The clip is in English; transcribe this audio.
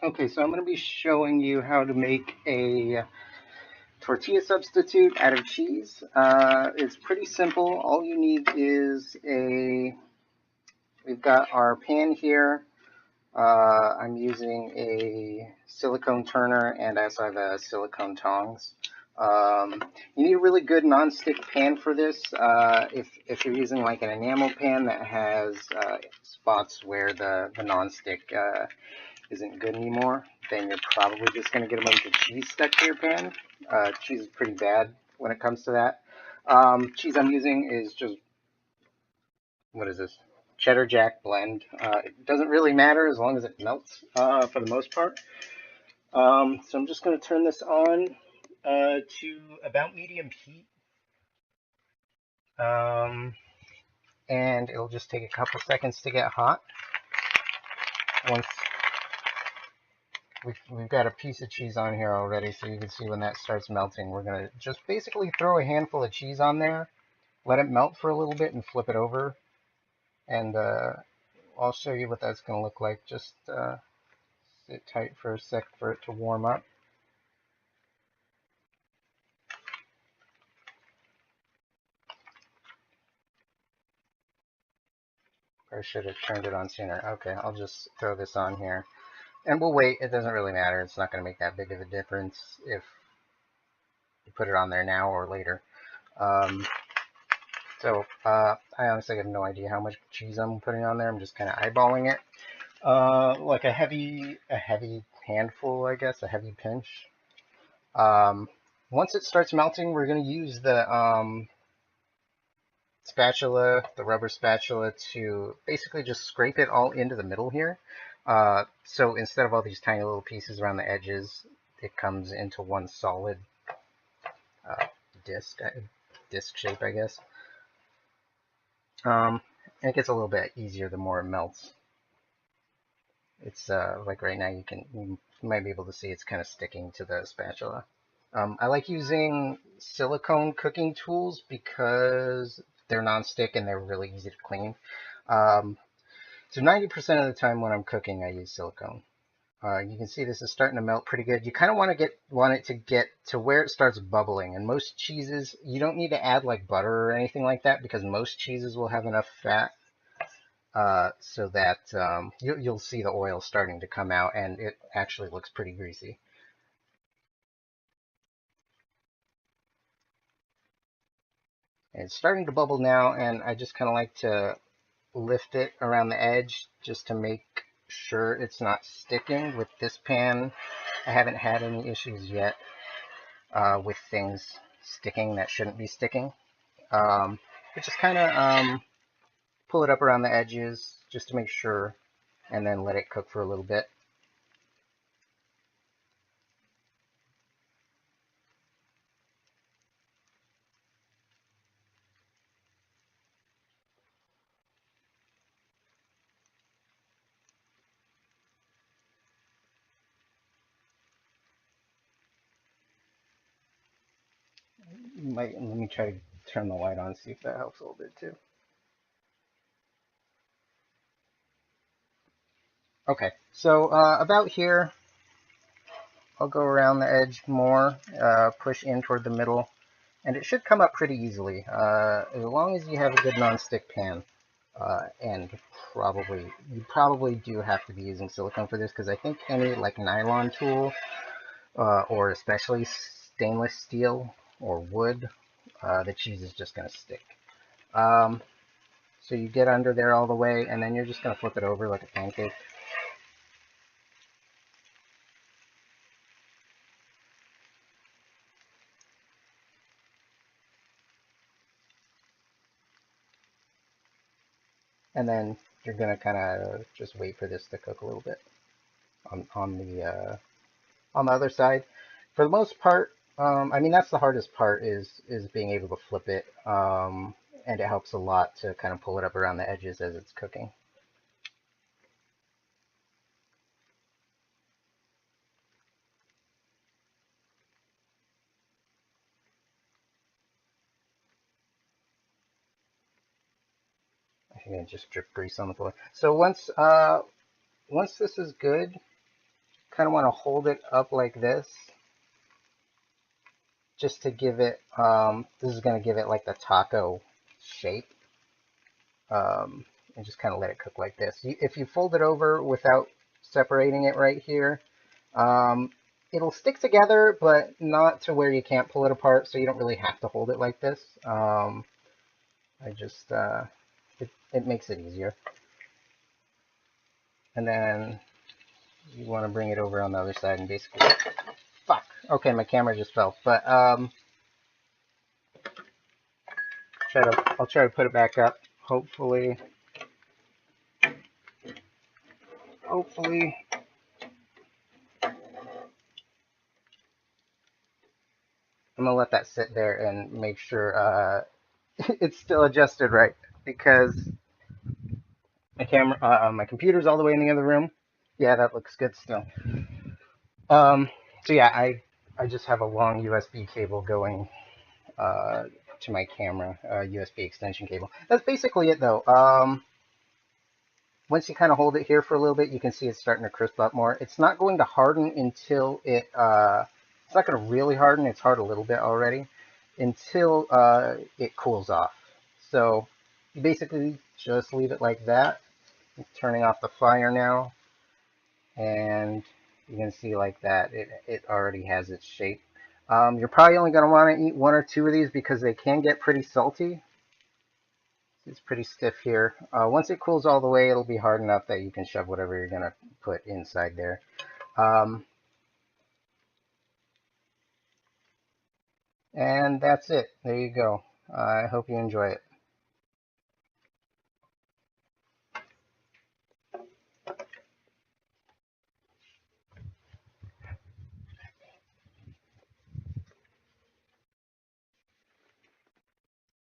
Okay, so I'm going to be showing you how to make a tortilla substitute out of cheese. It's pretty simple. All you need is we've got our pan here. I'm using a silicone turner and I also have a silicone tongs. Um, you need a really good non-stick pan for this. If you're using like an enamel pan that has spots where the non-stick isn't good anymore, then you're probably just going to get a bunch of cheese stuck to your pan. Cheese is pretty bad when it comes to that. Cheese I'm using is just, what is this? Cheddar Jack blend. It doesn't really matter as long as it melts for the most part. So I'm just going to turn this on to about medium heat. Um, and it'll just take a couple seconds to get hot. Once we've got a piece of cheese on here already, so you can see when that starts melting, we're going to just basically throw a handful of cheese on there, let it melt for a little bit, and flip it over. And I'll show you what that's going to look like. Just sit tight for a sec for it to warm up. I should have turned it on sooner. Okay, I'll just throw this on here. And we'll wait. It doesn't really matter. It's not going to make that big of a difference if you put it on there now or later. Um, I honestly have no idea how much cheese I'm putting on there. I'm just kind of eyeballing it. Like a heavy handful, I guess, a heavy pinch. Um, Once it starts melting, we're going to use the spatula, the rubber spatula, to basically just scrape it all into the middle here. So instead of all these tiny little pieces around the edges, it comes into one solid uh, disc, disc shape, I guess. And it gets a little bit easier the more it melts. It's like right now you might be able to see it's kind of sticking to the spatula. I like using silicone cooking tools because they're non-stick and they're really easy to clean. Um, So 90% of the time when I'm cooking, I use silicone. You can see this is starting to melt pretty good. You kind of want it to get to where it starts bubbling. And most cheeses, you don't need to add like butter or anything like that because most cheeses will have enough fat so that you'll see the oil starting to come out and it actually looks pretty greasy. And it's starting to bubble now, and I just kind of like to lift it around the edge just to make sure it's not sticking. With this pan, I haven't had any issues yet with things sticking that shouldn't be sticking. But just kind of pull it up around the edges just to make sure, and then let it cook for a little bit. Let me try to turn the light on, see if that helps a little bit too. Okay, so about here, I'll go around the edge more, push in toward the middle, and it should come up pretty easily, as long as you have a good non-stick pan. And you probably do have to be using silicone for this because I think any like nylon tool or especially stainless steel or wood, the cheese is just going to stick. Um, so you get under there all the way, and then you're just going to flip it over like a pancake. And then you're going to kind of just wait for this to cook a little bit on the other side. For the most part, I mean that's the hardest part is being able to flip it, and it helps a lot to kind of pull it up around the edges as it's cooking. I think I just drip grease on the floor. So once this is good, kind of want to hold it up like this just to give it, this is going to give it like the taco shape. And just kind of let it cook like this. If you fold it over without separating it right here, it'll stick together, but not to where you can't pull it apart, so you don't really have to hold it like this. I just, it makes it easier. And then you want to bring it over on the other side and basically, fuck, okay, my camera just fell, but I'll try to put it back up. Hopefully, I'm gonna let that sit there and make sure it's still adjusted right, because my computer's all the way in the other room. Yeah, that looks good still. So yeah, I just have a long USB cable going to my camera, USB extension cable. That's basically it though. Once you kind of hold it here for a little bit, you can see it's starting to crisp up more. It's not going to harden until it's not going to really harden. It's hard a little bit already until it cools off. So you basically just leave it like that. I'm turning off the fire now, and you can see like that, it already has its shape. You're probably only going to want to eat 1 or 2 of these because they can get pretty salty. It's pretty stiff here. Once it cools all the way, it'll be hard enough that you can shove whatever you're going to put inside there. And that's it. There you go. I hope you enjoy it.